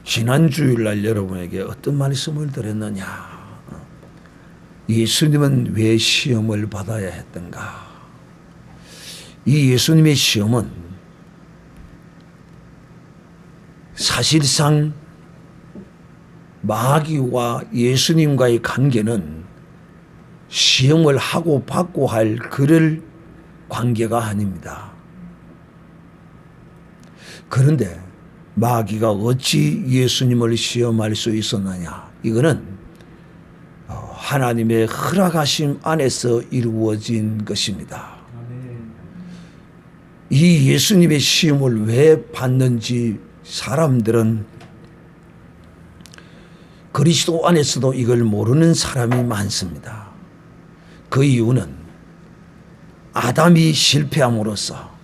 지난 주일날 여러분에게 어떤 말씀을 드렸느냐? 예수님은 왜 시험을 받아야 했던가? 이 예수님의 시험은 사실상 마귀와 예수님과의 관계는 시험을 하고 받고 할 그럴 관계가 아닙니다. 그런데 마귀가 어찌 예수님을 시험할 수 있었느냐? 이거는 하나님의 허락하심 안에서 이루어진 것입니다. 이 예수님의 시험을 왜 받는지 사람들은 그리스도 안에서도 이걸 모르는 사람이 많습니다. 그 이유는 아담이 실패함으로써,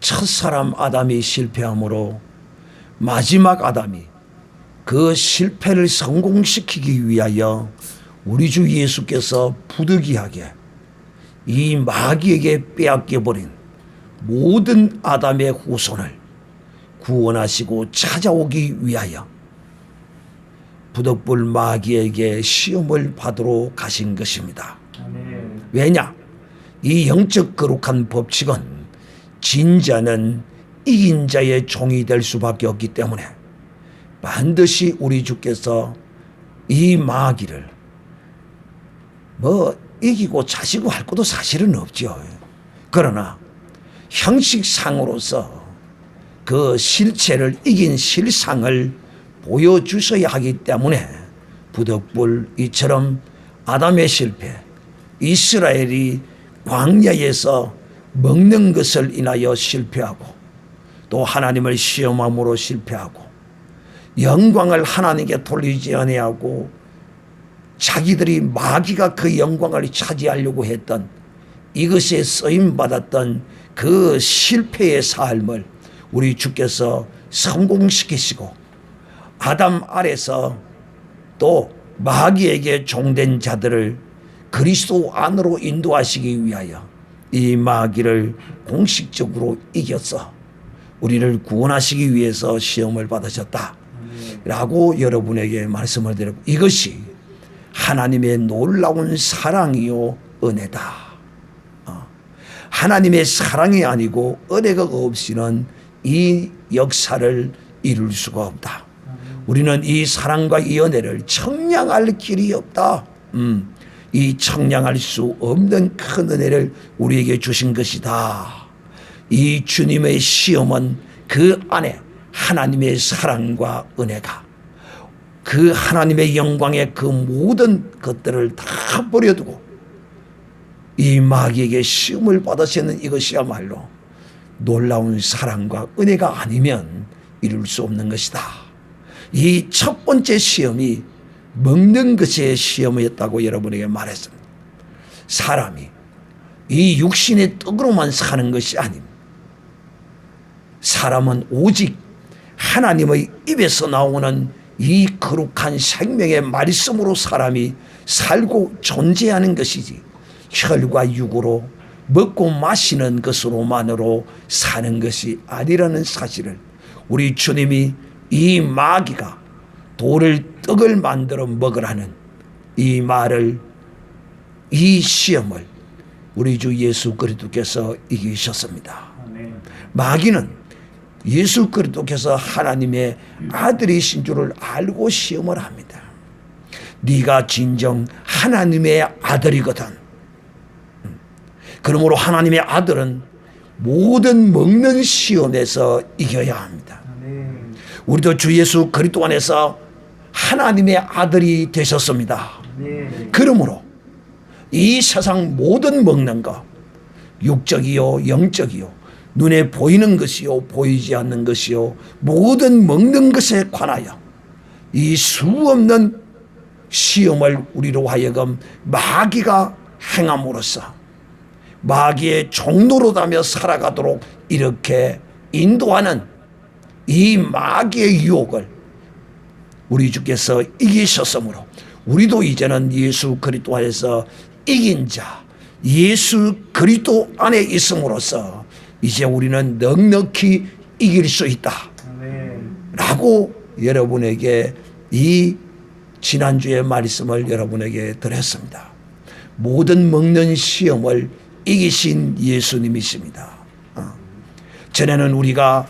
첫사람 아담이 실패함으로 마지막 아담이 그 실패를 성공시키기 위하여 우리 주 예수께서 부득이하게 이 마귀에게 빼앗겨버린 모든 아담의 후손을 구원하시고 찾아오기 위하여 부득불 마귀에게 시험을 받으러 가신 것입니다. 왜냐? 이 영적 거룩한 법칙은 진 자는 이긴 자의 종이 될 수밖에 없기 때문에 반드시 우리 주께서 이 마귀를 이기고 자시고 할 것도 사실은 없죠. 그러나 형식상으로서 그 실체를 이긴 실상을 보여주셔야 하기 때문에 부득불 이처럼 아담의 실패, 이스라엘이 광야에서 먹는 것을 인하여 실패하고 또 하나님을 시험함으로 실패하고 영광을 하나님께 돌리지 아니하고 자기들이 마귀가 그 영광을 차지하려고 했던 이것에 쓰임받았던 그 실패의 삶을 우리 주께서 성공시키시고 아담 아래서 또 마귀에게 종된 자들을 그리스도 안으로 인도하시기 위하여 이 마귀를 공식적으로 이겨서 우리를 구원하시기 위해서 시험을 받으셨다 라고 여러분에게 말씀을 드렸고, 이것이 하나님의 놀라운 사랑이요 은혜다. 하나님의 사랑이 아니고 은혜가 없이는 이 역사를 이룰 수가 없다. 우리는 이 사랑과 이 은혜를 청량할 길이 없다. 이 청량할 수 없는 큰 은혜를 우리에게 주신 것이다. 이 주님의 시험은 그 안에 하나님의 사랑과 은혜가 그 하나님의 영광의 그 모든 것들을 다 버려두고 이 마귀에게 시험을 받으시는 이것이야말로 놀라운 사랑과 은혜가 아니면 이룰 수 없는 것이다. 이 첫 번째 시험이 먹는 것의 시험이었다고 여러분에게 말했습니다. 사람이 이 육신의 떡으로만 사는 것이 아닙니다. 사람은 오직 하나님의 입에서 나오는 이 거룩한 생명의 말씀으로 사람이 살고 존재하는 것이지 혈과 육으로 먹고 마시는 것으로만으로 사는 것이 아니라는 사실을 우리 주님이 이 마귀가 돌을 떡을 만들어 먹으라는 이 말을, 이 시험을 우리 주 예수 그리스도께서 이기셨습니다. 마귀는 예수 그리스도께서 하나님의 아들이신 줄을 알고 시험을 합니다. 네가 진정 하나님의 아들이거든. 그러므로 하나님의 아들은 모든 먹는 시험에서 이겨야 합니다. 우리도 주 예수 그리스도 안에서 하나님의 아들이 되셨습니다. 그러므로 이 세상 모든 먹는 것, 육적이요 영적이요 눈에 보이는 것이요 보이지 않는 것이요 모든 먹는 것에 관하여 이 수 없는 시험을 우리로 하여금 마귀가 행함으로써 마귀의 종노릇하며 살아가도록 이렇게 인도하는 이 마귀의 유혹을 우리 주께서 이기셨으므로 우리도 이제는 예수 그리스도 안에서 이긴 자, 예수 그리스도 안에 있음으로써 이제 우리는 넉넉히 이길 수 있다 라고 여러분에게 이 지난주의 말씀을 여러분에게 드렸습니다. 모든 먹는 시험을 이기신 예수님이십니다. 전에는 우리가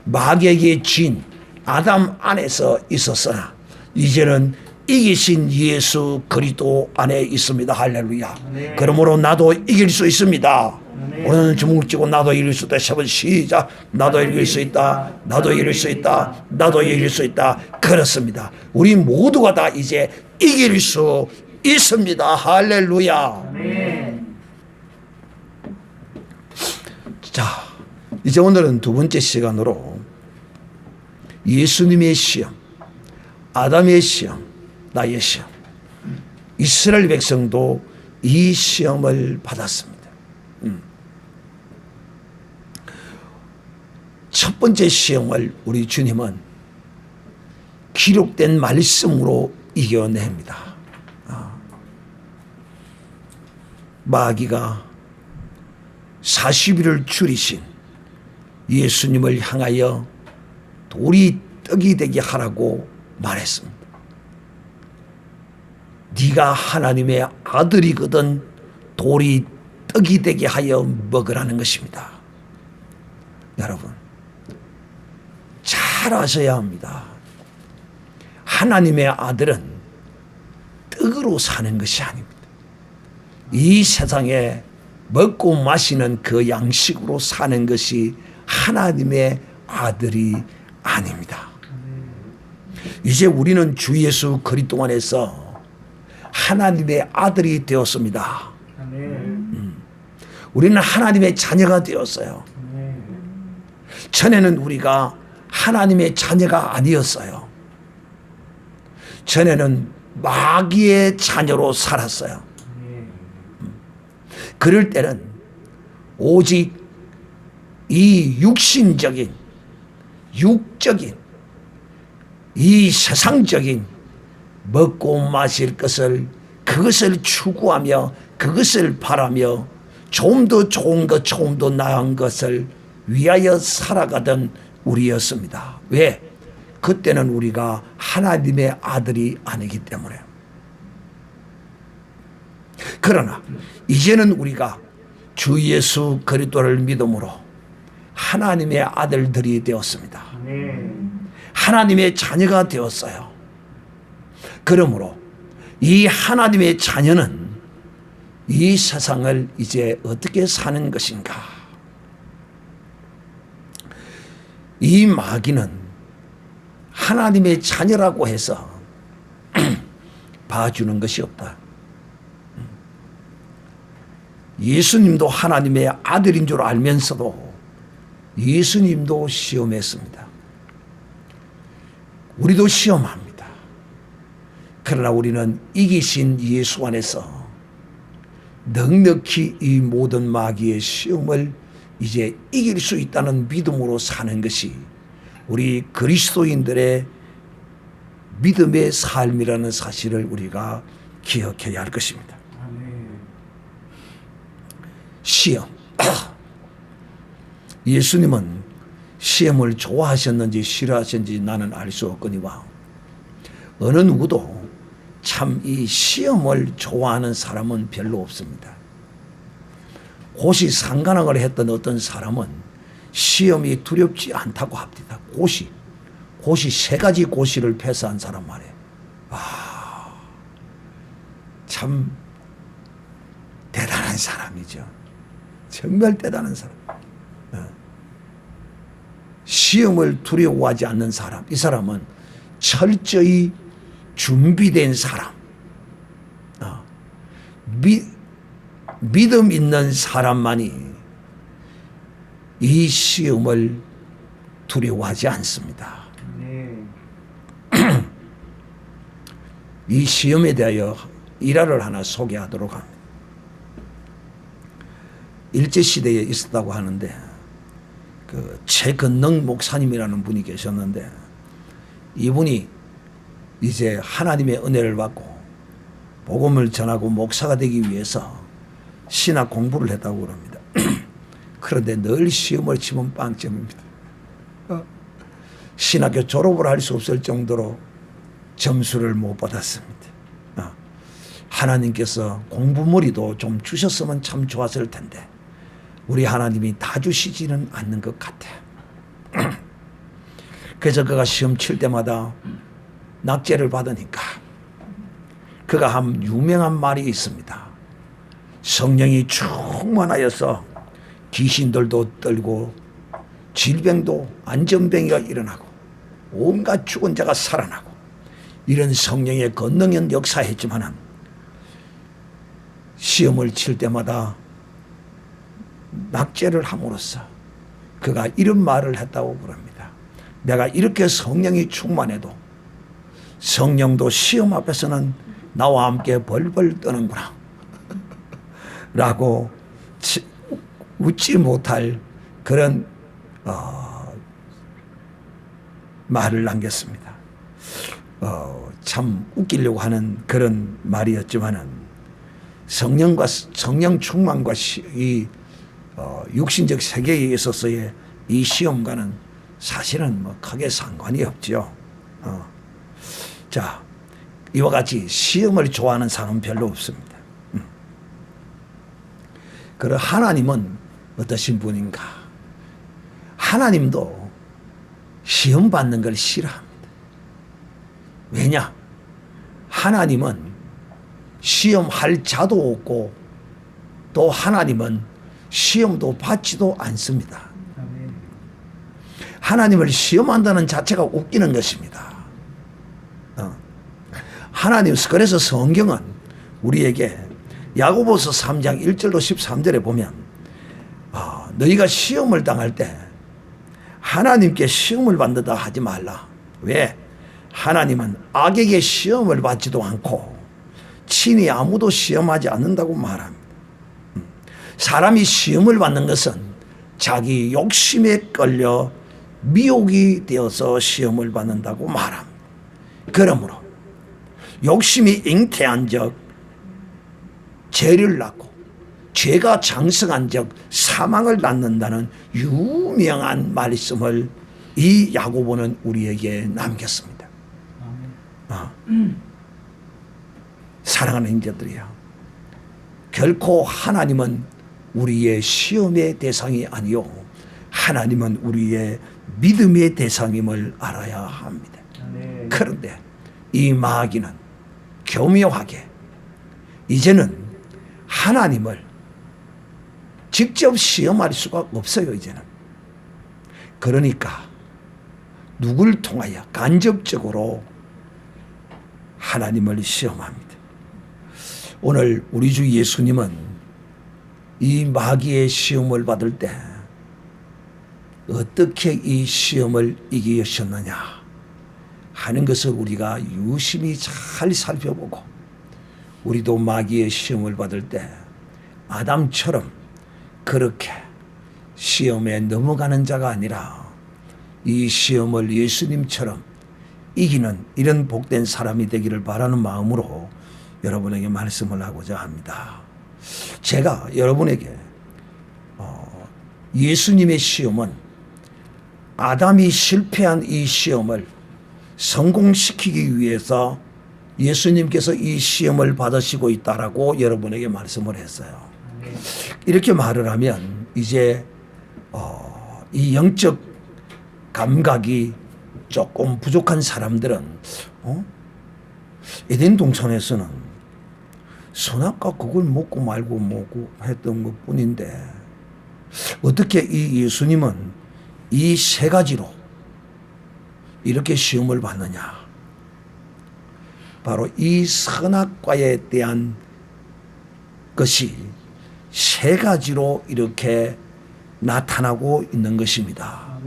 마귀에게 진 아담 안에서 있었으나 이제는 이기신 예수 그리스도 안에 있습니다. 할렐루야. 네. 그러므로 나도 이길 수 있습니다. 네. 오늘 주먹 쥐고 나도 이길 수 있다. 10번 시작. 나도 이길 수 있다. 나도 이길 수 있다. 나도 이길 수 있다. 그렇습니다. 우리 모두가 다 이제 이길 수 있습니다. 할렐루야. 네. 자, 이제 오늘은 두 번째 시간으로 예수님의 시험, 아담의 시험, 나의 시험. 이스라엘 백성도 이 시험을 받았습니다. 첫 번째 시험을 우리 주님은 기록된 말씀으로 이겨냅니다. 마귀가 40일을 줄이신 예수님을 향하여 돌이 떡이 되게 하라고 말했습니다. 네가 하나님의 아들이거든 돌이 떡이 되게 하여 먹으라는 것입니다. 여러분, 잘 아셔야 합니다. 하나님의 아들은 떡으로 사는 것이 아닙니다. 이 세상에 먹고 마시는 그 양식으로 사는 것이 하나님의 아들이 아닙니다. 이제 우리는 주 예수 그리스도 안에서 하나님의 아들이 되었습니다. 우리는 하나님의 자녀가 되었어요. 전에는 우리가 하나님의 자녀가 아니었어요. 전에는 마귀의 자녀로 살았어요. 그럴 때는 오직 이 육신적인, 육적인, 이 세상적인 먹고 마실 것을 그것을 추구하며 그것을 바라며 좀 더 좋은 것, 좀 더 나은 것을 위하여 살아가던 우리였습니다. 왜? 그때는 우리가 하나님의 아들이 아니기 때문에. 그러나 이제는 우리가 주 예수 그리스도를 믿음으로 하나님의 아들들이 되었습니다. 하나님의 자녀가 되었어요. 그러므로 이 하나님의 자녀는 이 세상을 이제 어떻게 사는 것인가? 이 마귀는 하나님의 자녀라고 해서 봐주는 것이 없다. 예수님도 하나님의 아들인 줄 알면서도 예수님도 시험했습니다. 우리도 시험합니다. 그러나 우리는 이기신 예수 안에서 넉넉히 이 모든 마귀의 시험을 이제 이길 수 있다는 믿음으로 사는 것이 우리 그리스도인들의 믿음의 삶이라는 사실을 우리가 기억해야 할 것입니다. 시험. 예수님은 시험을 좋아하셨는지 싫어하셨는지 나는 알 수 없거니와 어느 누구도 참 이 시험을 좋아하는 사람은 별로 없습니다. 고시상관학을 했던 어떤 사람은 시험이 두렵지 않다고 합니다. 고시 세 가지 고시를 패스한 사람 말이에요. 참 대단한 사람이죠. 정말 대단한 사람. 시험을 두려워하지 않는 사람. 이 사람은 철저히 준비된 사람. 믿음 있는 사람만이 이 시험을 두려워하지 않습니다. 이 시험에 대하여 일화를 하나 소개하도록 합니다. 일제시대에 있었다고 하는데 그 최건능 목사님이라는 분이 계셨는데 이분이 이제 하나님의 은혜를 받고 복음을 전하고 목사가 되기 위해서 신학 공부를 했다고 그럽니다. 그런데 늘 시험을 치면 빵점입니다. 신학교 졸업을 할 수 없을 정도로 점수를 못 받았습니다. 하나님께서 공부머리도 좀 주셨으면 참 좋았을 텐데 우리 하나님이 다 주시지는 않는 것 같아요. 그래서 그가 시험 칠 때마다 낙제를 받으니까 그가 한 유명한 말이 있습니다. 성령이 충만하여서 귀신들도 떨고 질병도 안전병이가 일어나고 온갖 죽은 자가 살아나고 이런 성령의 권능은 역사했지만은 시험을 칠 때마다 낙제를 함으로써 그가 이런 말을 했다고 그럽니다. 내가 이렇게 성령이 충만해도 성령도 시험 앞에서는 나와 함께 벌벌 떠는구나 라고 웃지 못할 그런 말을 남겼습니다. 참 웃기려고 하는 그런 말이었지만은 성령 충만과 이 육신적 세계에 있어서의 이 시험과는 사실은 뭐 크게 상관이 없죠. 자, 이와 같이 시험을 좋아하는 사람은 별로 없습니다. 그리고 하나님은 어떠신 분인가? 하나님도 시험 받는 걸 싫어합니다. 왜냐? 하나님은 시험할 자도 없고 또 하나님은 시험도 받지도 않습니다. 하나님을 시험한다는 자체가 웃기는 것입니다. 하나님, 그래서 성경은 우리에게 야고보서 3장 1절로 13절에 보면 너희가 시험을 당할 때 하나님께 시험을 받는다 하지 말라. 왜? 하나님은 악에게 시험을 받지도 않고 친히 아무도 시험하지 않는다고 말합니다. 사람이 시험을 받는 것은 자기 욕심에 끌려 미혹이 되어서 시험을 받는다고 말합니다. 그러므로 욕심이 잉태한 적 죄를 낳고 죄가 장성한 적 사망을 낳는다는 유명한 말씀을 이 야고보는 우리에게 남겼습니다. 사랑하는 형제들이요, 결코 하나님은 우리의 시험의 대상이 아니요 하나님은 우리의 믿음의 대상임을 알아야 합니다. 그런데 이 마귀는 교묘하게 이제는 하나님을 직접 시험할 수가 없어요. 이제는. 그러니까 누굴 통하여 간접적으로 하나님을 시험합니다. 오늘 우리 주 예수님은 이 마귀의 시험을 받을 때 어떻게 이 시험을 이기셨느냐 하는 것을 우리가 유심히 잘 살펴보고 우리도 마귀의 시험을 받을 때 아담처럼 그렇게 시험에 넘어가는 자가 아니라 이 시험을 예수님처럼 이기는 이런 복된 사람이 되기를 바라는 마음으로 여러분에게 말씀을 하고자 합니다. 제가 여러분에게 예수님의 시험은 아담이 실패한 이 시험을 성공시키기 위해서 예수님께서 이 시험을 받으시고 있다라고 여러분에게 말씀을 했어요. 이렇게 말을 하면 이제 이 영적 감각이 조금 부족한 사람들은 에덴 동산에서는 선악과 그걸 먹고 말고 먹고 했던 것 뿐인데 어떻게 이 예수님은 이 세 가지로 이렇게 시험을 받느냐? 바로 이 선악과에 대한 것이 세 가지로 이렇게 나타나고 있는 것입니다.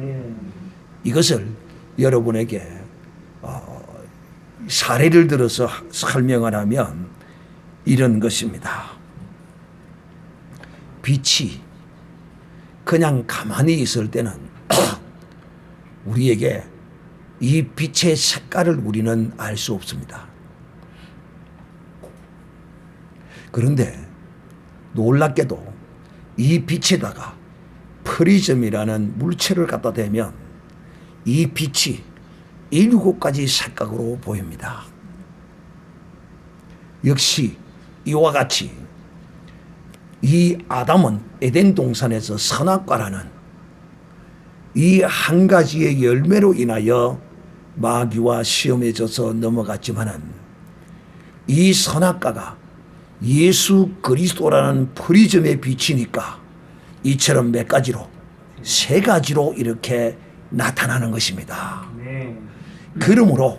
이것을 여러분에게 사례를 들어서 설명을 하면 이런 것입니다. 빛이 그냥 가만히 있을 때는 우리에게 이 빛의 색깔을 우리는 알 수 없습니다. 그런데 놀랍게도 이 빛에다가 프리즘이라는 물체를 갖다 대면 이 빛이 7가지 색각으로 보입니다. 역시 이와 같이 이 아담은 에덴 동산에서 선악과라는 이 한 가지의 열매로 인하여 마귀와 시험에 져서 넘어갔지만은 이 선악과가 예수 그리스도라는 프리즘의 빛이니까 이처럼 몇 가지로 3가지로 이렇게 나타나는 것입니다. 그러므로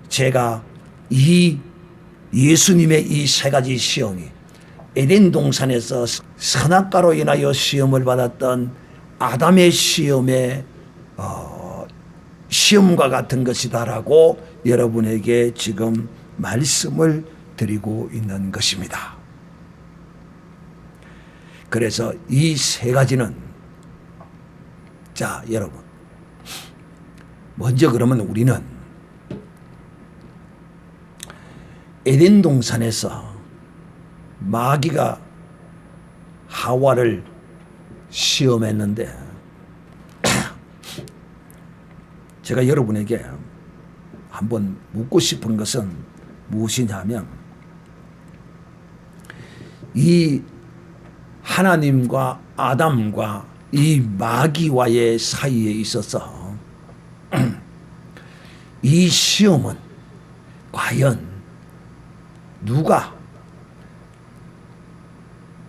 제가 이 예수님의 이 3가지 시험이 에덴 동산에서 선악과로 인하여 시험을 받았던 아담의 시험의 시험과 같은 것이다라고 여러분에게 지금 말씀을 드리고 있는 것입니다. 그래서 이 3가지는 자 여러분 먼저 그러면 우리는 에덴 동산에서 마귀가 하와를 시험했는데 제가 여러분에게 한번 묻고 싶은 것은 무엇이냐면 이 하나님과 아담과 이 마귀와의 사이에 있어서 이 시험은 과연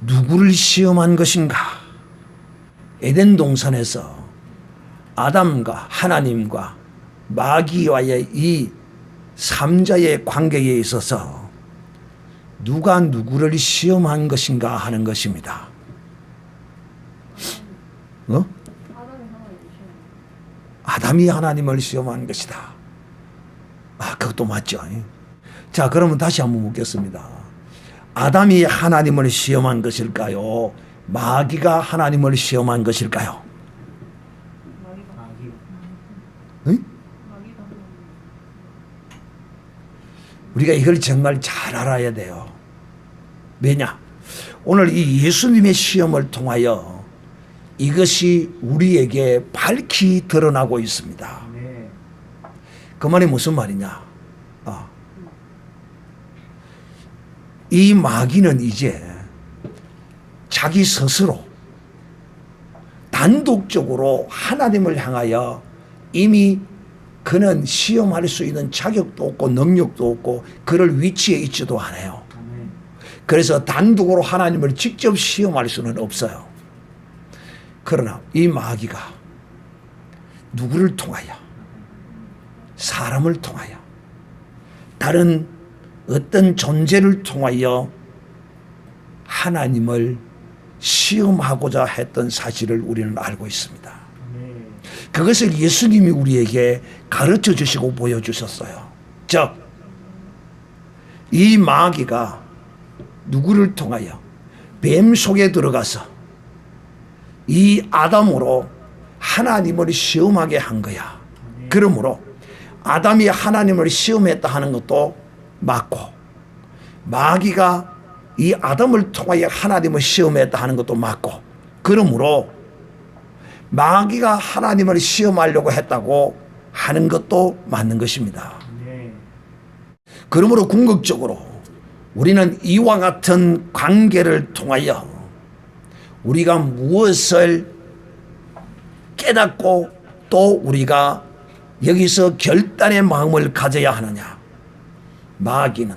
누구를 시험한 것인가? 에덴 동산에서 아담과 하나님과 마귀와의 이 3자의 관계에 있어서 누가 누구를 시험한 것인가 하는 것입니다. 아담이 하나님을 시험한 것이다. 그것도 맞죠. 자, 그러면 다시 한번 묻겠습니다. 아담이 하나님을 시험한 것일까요? 마귀가 하나님을 시험한 것일까요? 우리가 이걸 정말 잘 알아야 돼요. 왜냐? 오늘 이 예수님의 시험을 통하여 이것이 우리에게 밝히 드러나고 있습니다. 그 말이 무슨 말이냐? 이 마귀는 이제 자기 스스로 단독적으로 하나님을 향하여 이미 그는 시험할 수 있는 자격도 없고 능력도 없고 그럴 위치에 있지도 않아요. 그래서 단독으로 하나님을 직접 시험할 수는 없어요. 그러나 이 마귀가 누구를 통하여? 사람을 통하여, 다른 어떤 존재를 통하여 하나님을 시험하고자 했던 사실을 우리는 알고 있습니다. 그것을 예수님이 우리에게 가르쳐 주시고 보여주셨어요. 즉, 이 마귀가 누구를 통하여 뱀 속에 들어가서 이 아담으로 하나님을 시험하게 한 거야. 그러므로 아담이 하나님을 시험했다 하는 것도 맞고, 마귀가 이 아담을 통하여 하나님을 시험했다 하는 것도 맞고, 그러므로 마귀가 하나님을 시험하려고 했다고 하는 것도 맞는 것입니다. 그러므로 궁극적으로 우리는 이와 같은 관계를 통하여 우리가 무엇을 깨닫고 또 우리가 여기서 결단의 마음을 가져야 하느냐? 마귀는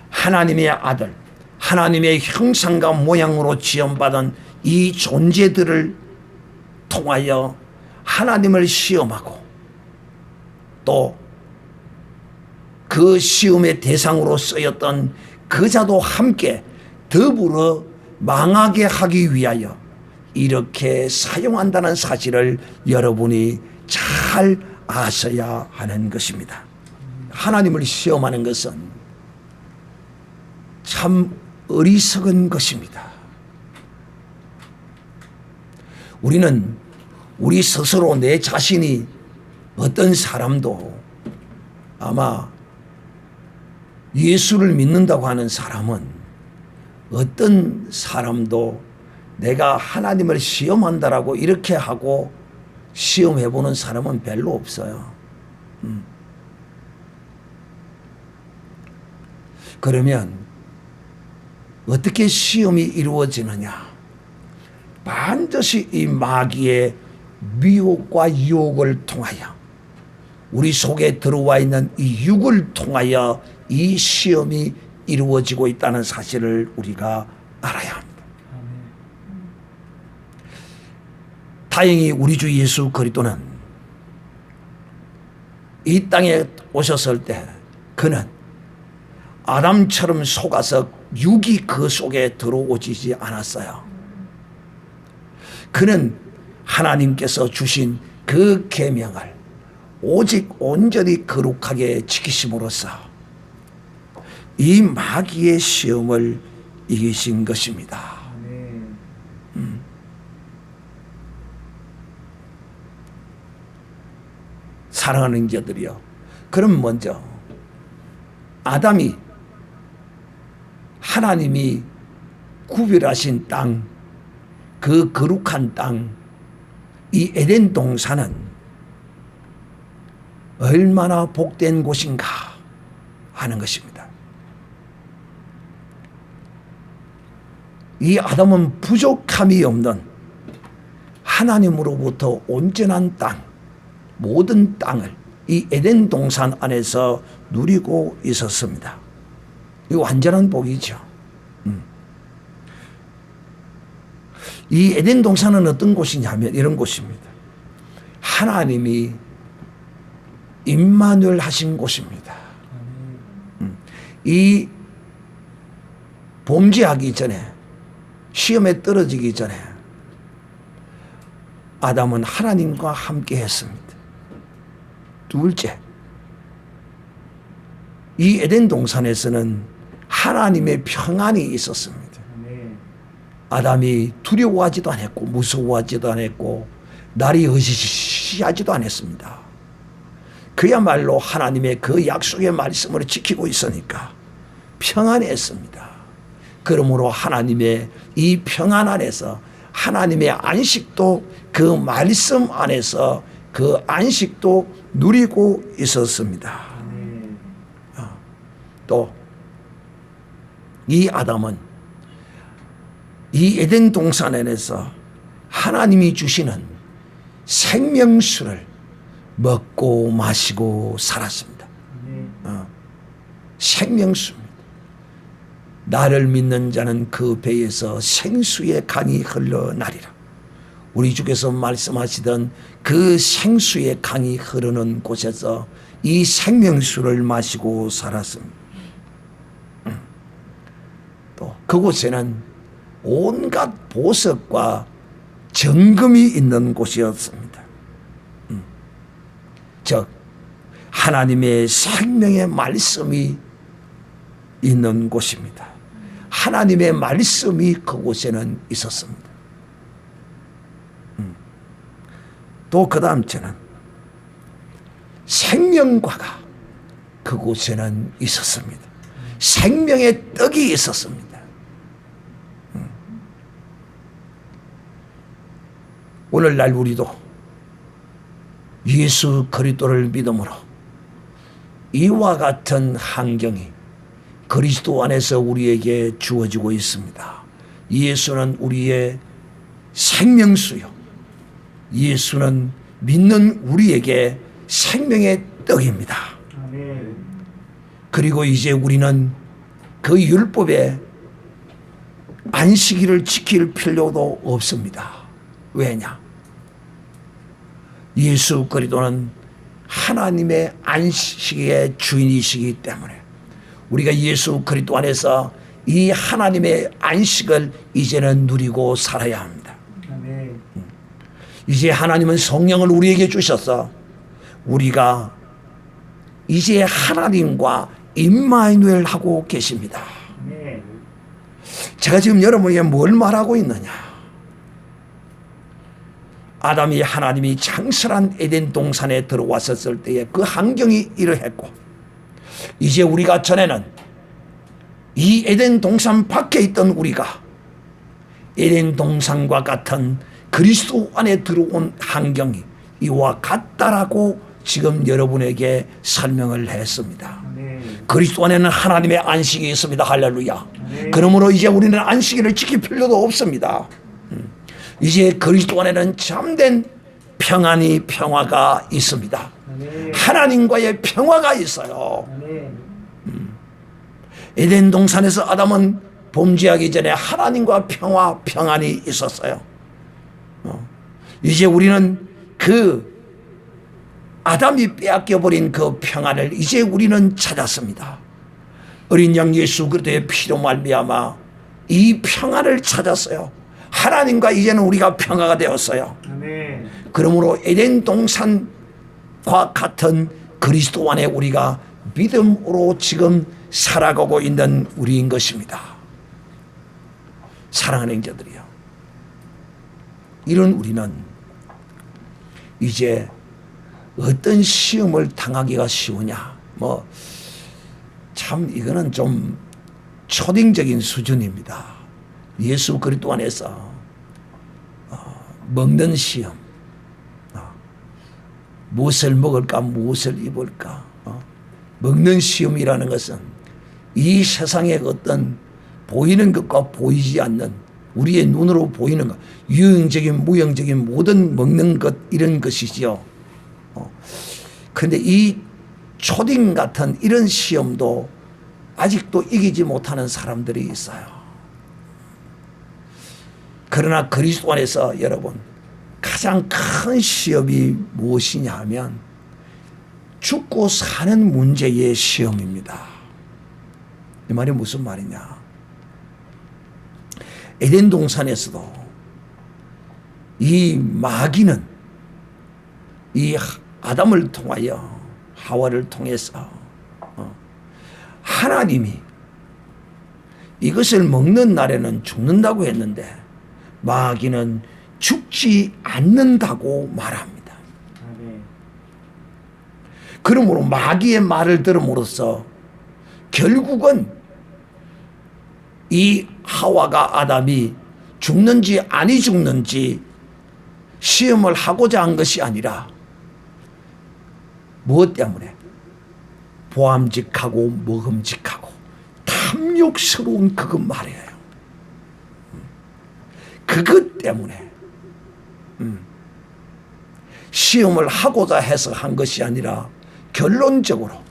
하나님의 아들, 하나님의 형상과 모양으로 지음받은 이 존재들을 통하여 하나님을 시험하고 또 그 시험의 대상으로 쓰였던 그자도 함께 더불어 망하게 하기 위하여 이렇게 사용한다는 사실을 여러분이 잘 아셔야 하는 것입니다. 하나님을 시험하는 것은 참 어리석은 것입니다. 우리는 우리 스스로 내 자신이 어떤 사람도 아마 예수를 믿는다고 하는 사람은 어떤 사람도 내가 하나님을 시험한다라고 이렇게 하고 시험해보는 사람은 별로 없어요. 그러면 어떻게 시험이 이루어지느냐? 반드시 이 마귀의 미혹과 유혹을 통하여 우리 속에 들어와 있는 이 육을 통하여 이 시험이 이루어지고 있다는 사실을 우리가 알아야 합니다. 다행히 우리 주 예수 그리스도는 이 땅에 오셨을 때 그는 아담처럼 속아서 육이 그 속에 들어오지 않았어요. 그는 하나님께서 주신 그 계명을 오직 온전히 거룩하게 지키심으로써 이 마귀의 시험을 이기신 것입니다. 사랑하는 자들이요, 그럼 먼저 아담이 하나님이 구별하신 땅, 그 거룩한 땅, 이 에덴 동산은 얼마나 복된 곳인가 하는 것입니다. 이 아담은 부족함이 없는 하나님으로부터 온전한 땅, 모든 땅을 이 에덴 동산 안에서 누리고 있었습니다. 이 완전한 복이죠. 이 에덴 동산은 어떤 곳이냐면 이런 곳입니다. 하나님이 임마누엘 하신 곳입니다. 이 범죄하기 전에, 시험에 떨어지기 전에 아담은 하나님과 함께 했습니다. 둘째, 이 에덴 동산에서는 하나님의 평안이 있었습니다. 아담이 두려워하지도 않았고 무서워하지도 않았고 날이 의시하지도 않았습니다. 그야말로 하나님의 그 약속의 말씀을 지키고 있으니까 평안했습니다. 그러므로 하나님의 이 평안 안에서 하나님의 안식도, 그 말씀 안에서 그 안식도 누리고 있었습니다. 또 이 아담은 이 에덴 동산 안에서 하나님이 주시는 생명수를 먹고 마시고 살았습니다. 생명수입니다. 나를 믿는 자는 그 배에서 생수의 강이 흘러나리라. 우리 주께서 말씀하시던 그 생수의 강이 흐르는 곳에서 이 생명수를 마시고 살았습니다. 또 그곳에는 온갖 보석과 정금이 있는 곳이었습니다. 즉 하나님의 생명의 말씀이 있는 곳입니다. 하나님의 말씀이 그곳에는 있었습니다. 또 그 다음 저는 생명과가 그곳에는 있었습니다. 생명의 떡이 있었습니다. 오늘날 우리도 예수 그리스도를 믿음으로 이와 같은 환경이 그리스도 안에서 우리에게 주어지고 있습니다. 예수는 우리의 생명수요, 예수는 믿는 우리에게 생명의 떡입니다. 그리고 이제 우리는 그 율법의 안식일을 지킬 필요도 없습니다. 왜냐? 예수 그리스도는 하나님의 안식의 주인이시기 때문에 우리가 예수 그리스도 안에서 이 하나님의 안식을 이제는 누리고 살아야 합니다. 이제 하나님은 성령을 우리에게 주셔서 우리가 이제 하나님과 임마누엘 하고 계십니다. 제가 지금 여러분에게 뭘 말하고 있느냐? 아담이 하나님이 창설한 에덴 동산에 들어왔었을 때에 그 환경이 이러했고, 이제 우리가 전에는 이 에덴 동산 밖에 있던 우리가 에덴 동산과 같은 그리스도 안에 들어온 환경이 이와 같다라고 지금 여러분에게 설명을 했습니다. 그리스도 안에는 하나님의 안식이 있습니다. 할렐루야. 그러므로 이제 우리는 안식일을 지킬 필요도 없습니다. 이제 그리스도 안에는 참된 평화가 있습니다. 하나님과의 평화가 있어요. 에덴 동산에서 아담은 범죄하기 전에 하나님과 평안이 있었어요. 이제 우리는 그 아담이 빼앗겨버린 그 평안을 이제 우리는 찾았습니다. 어린 양 예수 그리스도의 피로 말미암아 이 평안을 찾았어요. 하나님과 이제는 우리가 평화가 되었어요. 아멘. 그러므로 에덴 동산과 같은 그리스도 안에 우리가 믿음으로 지금 살아가고 있는 우리인 것입니다. 사랑하는 형제들이요, 이런 우리는 이제 어떤 시험을 당하기가 쉬우냐, 참 이거는 좀 초딩적인 수준입니다. 예수 그리스도 안에서 먹는 시험, 무엇을 먹을까 무엇을 입을까, 먹는 시험이라는 것은 이 세상의 어떤 보이는 것과 보이지 않는 우리의 눈으로 보이는 것, 유형적인 무형적인 모든 먹는 것, 이런 것이지요. 그런데 이 초딩 같은 이런 시험도 아직도 이기지 못하는 사람들이 있어요. 그러나 그리스도 안에서 여러분, 가장 큰 시험이 무엇이냐 하면 죽고 사는 문제의 시험입니다. 이 말이 무슨 말이냐? 에덴 동산에서도 이 마귀는 이 아담을 통하여 하와를 통해서 하나님이 이것을 먹는 날에는 죽는다고 했는데 마귀는 죽지 않는다고 말합니다. 그러므로 마귀의 말을 들음으로써 결국은 이 하와가 아담이 죽는지 아니 죽는지 시험을 하고자 한 것이 아니라 무엇 때문에? 보암직하고 먹음직하고 탐욕스러운 그것 말이에요. 그것 때문에 시험을 하고자 해서 한 것이 아니라 결론적으로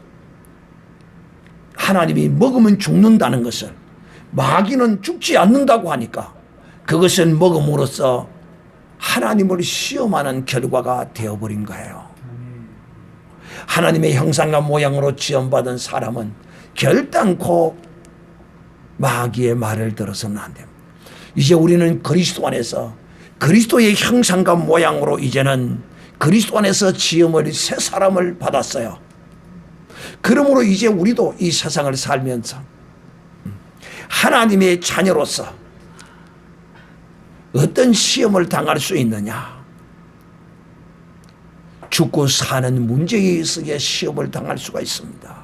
하나님이 먹으면 죽는다는 것을 마귀는 죽지 않는다고 하니까 그것을 먹음으로써 하나님을 시험하는 결과가 되어버린 거예요. 하나님의 형상과 모양으로 지음받은 사람은 결단코 마귀의 말을 들어서는 안 됩니다. 이제 우리는 그리스도 안에서 그리스도의 형상과 모양으로 이제는 그리스도 안에서 지음을 새 사람을 받았어요. 그러므로 이제 우리도 이 세상을 살면서 하나님의 자녀로서 어떤 시험을 당할 수 있느냐? 죽고 사는 문제에 있어 시험을 당할 수가 있습니다.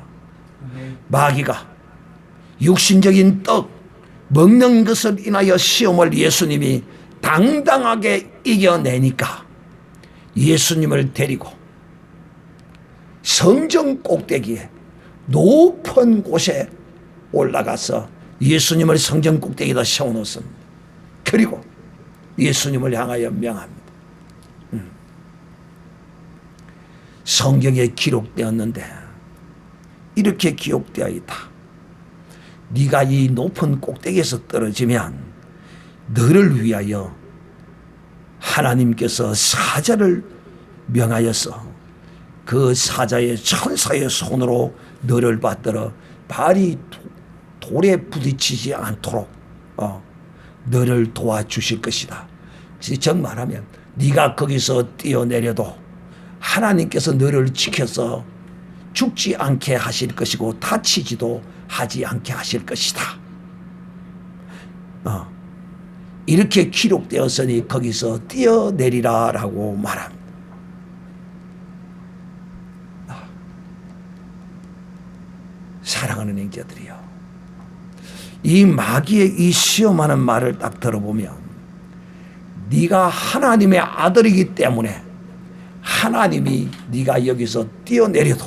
마귀가 육신적인 떡 먹는 것을 인하여 시험을 예수님이 당당하게 이겨내니까 예수님을 데리고 성전 꼭대기에 높은 곳에 올라가서 예수님을 성전 꼭대기에다 세워놓습니다. 그리고 예수님을 향하여 명합니다. 성경에 기록되었는데 이렇게 기록되어 있다. 네가 이 높은 꼭대기에서 떨어지면 너를 위하여 하나님께서 사자를 명하여서 그 사자의 천사의 손으로 너를 받들어 발이 돌에 부딪히지 않도록 너를 도와주실 것이다. 즉 말하면 네가 거기서 뛰어내려도 하나님께서 너를 지켜서 죽지 않게 하실 것이고 다치지도 하지 않게 하실 것이다. 이렇게 기록되었으니 거기서 뛰어내리라 라고 말합니다. 사랑하는 형제들이요, 이 마귀의 이 시험하는 말을 딱 들어보면 네가 하나님의 아들이기 때문에 하나님이 네가 여기서 뛰어내려도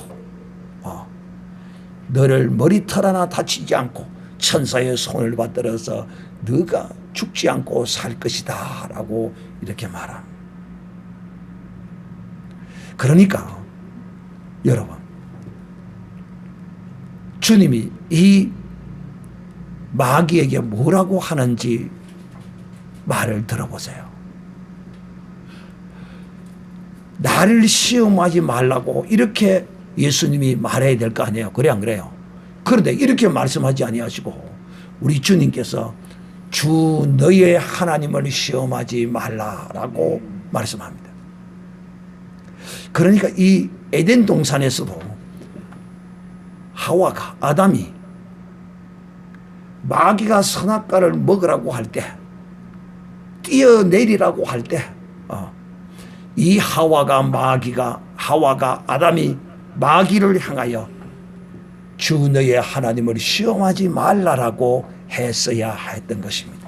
너를 머리털 하나 다치지 않고 천사의 손을 받들어서 너가 죽지 않고 살 것이다 라고 이렇게 말합니다. 그러니까 여러분, 주님이 이 마귀에게 뭐라고 하는지 말을 들어보세요. 나를 시험하지 말라고 이렇게 예수님이 말해야 될 거 아니에요. 그래 안 그래요? 그런데 이렇게 말씀하지 아니하시고 우리 주님께서 주 너의 하나님을 시험하지 말라라고 말씀합니다. 그러니까 이 에덴 동산에서도 하와가, 아담이 마귀가 선악과를 먹으라고 할 때, 뛰어내리라고 할 때, 이 하와가 아담이 마귀를 향하여 주 너의 하나님을 시험하지 말라라고 했어야 했던 것입니다.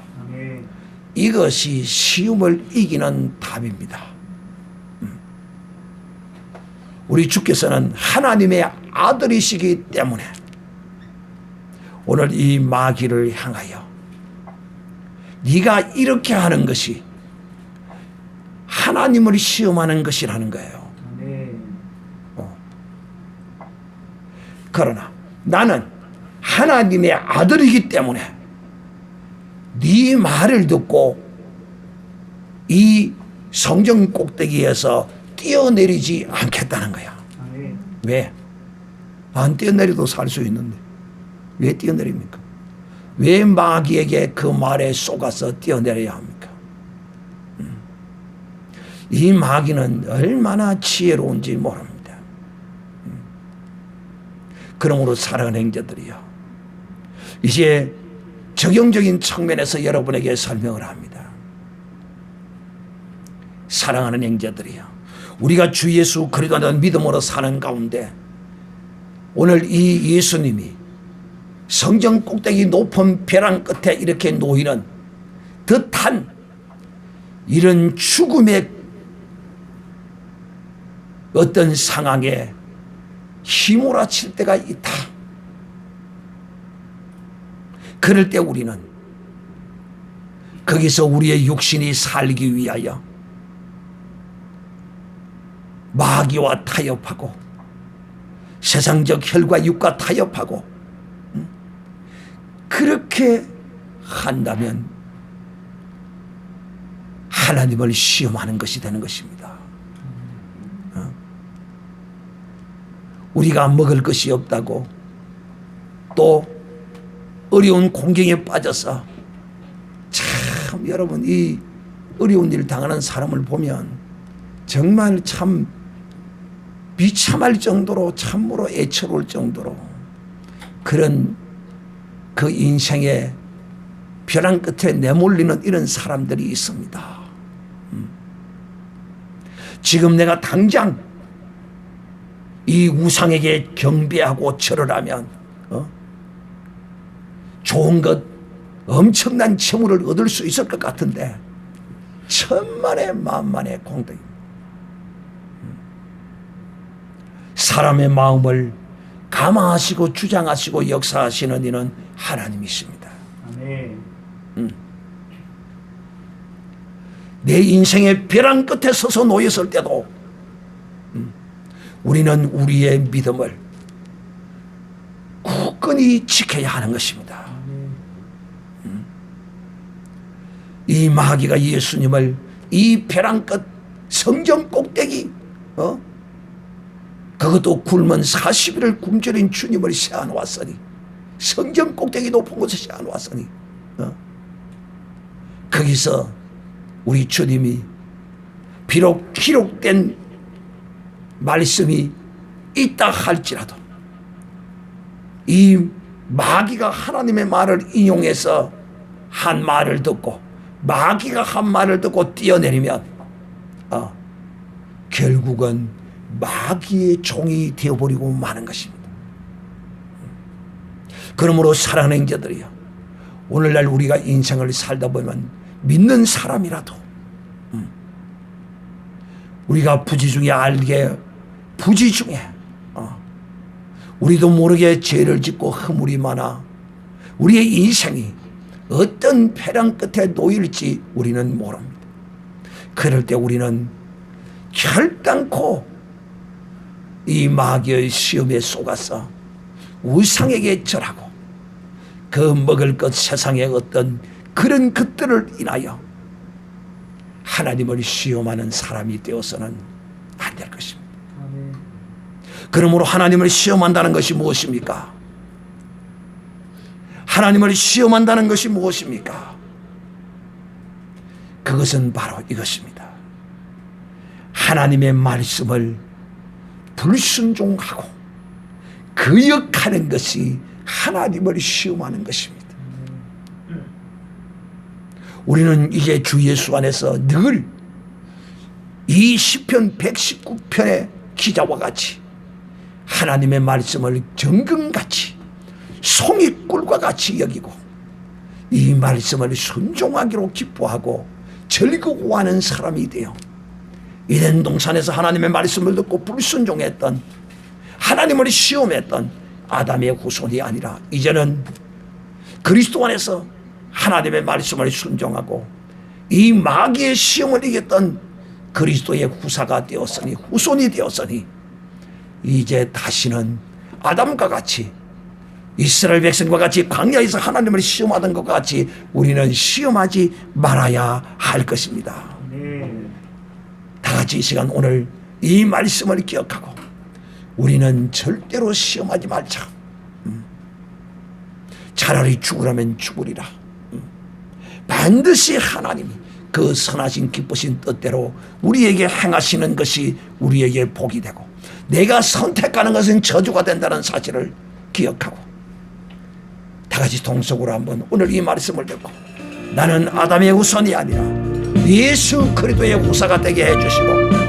이것이 시험을 이기는 답입니다. 우리 주께서는 하나님의 아들이시기 때문에 오늘 이 마귀를 향하여 네가 이렇게 하는 것이 하나님을 시험하는 것이라는 거예요. 그러나 나는 하나님의 아들이기 때문에 네 말을 듣고 이 성전 꼭대기에서 뛰어내리지 않겠다는 거야. 왜? 안 뛰어내려도 살 수 있는데 왜 뛰어내립니까? 왜 마귀에게 그 말에 속아서 뛰어내려야 합니까? 이 마귀는 얼마나 지혜로운지 모릅니다. 그러므로 사랑하는 형제들이요, 이제 적용적인 측면에서 여러분에게 설명을 합니다. 사랑하는 형제들이요, 우리가 주 예수 그리스도를 믿음으로 사는 가운데 오늘 이 예수님이 성전 꼭대기 높은 벼랑 끝에 이렇게 놓이는 듯한 이런 죽음의 어떤 상황에 휘몰아칠 때가 있다. 그럴 때 우리는 거기서 우리의 육신이 살기 위하여 마귀와 타협하고 세상적 혈과 육과 타협하고 그렇게 한다면 하나님을 시험하는 것이 되는 것입니다. 우리가 먹을 것이 없다고 또 어려운 공경에 빠져서 참 여러분, 이 어려운 일 당하는 사람을 보면 정말 참 비참할 정도로 참으로 애처로울 정도로 그런 그 인생의 벼랑 끝에 내몰리는 이런 사람들이 있습니다. 지금 내가 당장 이 우상에게 경배하고 절을 하면 좋은 것, 엄청난 재물을 얻을 수 있을 것 같은데 천만의 만만의 공덕입니다. 사람의 마음을 감화하시고 주장하시고 역사하시는 이는 하나님이십니다. 아멘. 내 인생의 벼랑 끝에 서서 놓였을 때도 우리는 우리의 믿음을 굳건히 지켜야 하는 것입니다. 이 마귀가 예수님을 이 벼랑 끝 성전 꼭대기 그것도 굶은 40일을 굶주린 주님을 세워놓았으니, 성전 꼭대기 높은 곳에 세워놓았으니 거기서 우리 주님이 비록 기록된 말씀이 있다 할지라도 이 마귀가 하나님의 말을 인용해서 한 말을 듣고 마귀가 한 말을 듣고 뛰어내리면 결국은 마귀의 종이 되어버리고 마는 것입니다. 그러므로 사랑하는 형제들이요, 오늘날 우리가 인생을 살다 보면 믿는 사람이라도 우리가 부지 중에 알게 부지 중에 우리도 모르게 죄를 짓고 허물이 많아 우리의 인생이 어떤 폐랑 끝에 놓일지 우리는 모릅니다. 그럴 때 우리는 결단코 이 마귀의 시험에 속아서 우상에게 절하고 그 먹을 것 세상의 어떤 그런 것들을 인하여 하나님을 시험하는 사람이 되어서는 안 될 것입니다. 그러므로 하나님을 시험한다는 것이 무엇입니까? 하나님을 시험한다는 것이 무엇입니까? 그것은 바로 이것입니다. 하나님의 말씀을 불순종하고 거역하는 것이 하나님을 시험하는 것입니다. 우리는 이제 주 예수 안에서 늘 이 시편 119편의 기자와 같이 하나님의 말씀을 정금같이 송이꿀과 같이 여기고 이 말씀을 순종하기로 기뻐하고 즐거워하는 사람이 되어 에덴 동산에서 하나님의 말씀을 듣고 불순종했던 하나님을 시험했던 아담의 후손이 아니라 이제는 그리스도 안에서 하나님의 말씀을 순종하고 이 마귀의 시험을 이겼던 그리스도의 후사가 되었으니 후손이 되었으니 이제 다시는 아담과 같이 이스라엘 백성과 같이 광야에서 하나님을 시험하던 것과 같이 우리는 시험하지 말아야 할 것입니다. 다 같이 이 시간 오늘 이 말씀을 기억하고 우리는 절대로 시험하지 말자. 차라리 죽으라면 죽으리라. 반드시 하나님이 그 선하신 기쁘신 뜻대로 우리에게 행하시는 것이 우리에게 복이 되고 내가 선택하는 것은 저주가 된다는 사실을 기억하고 다 같이 동속으로 한번 오늘 이 말씀을 듣고 나는 아담의 후손이 아니라 예수 그리스도의 후사가 되게 해주시고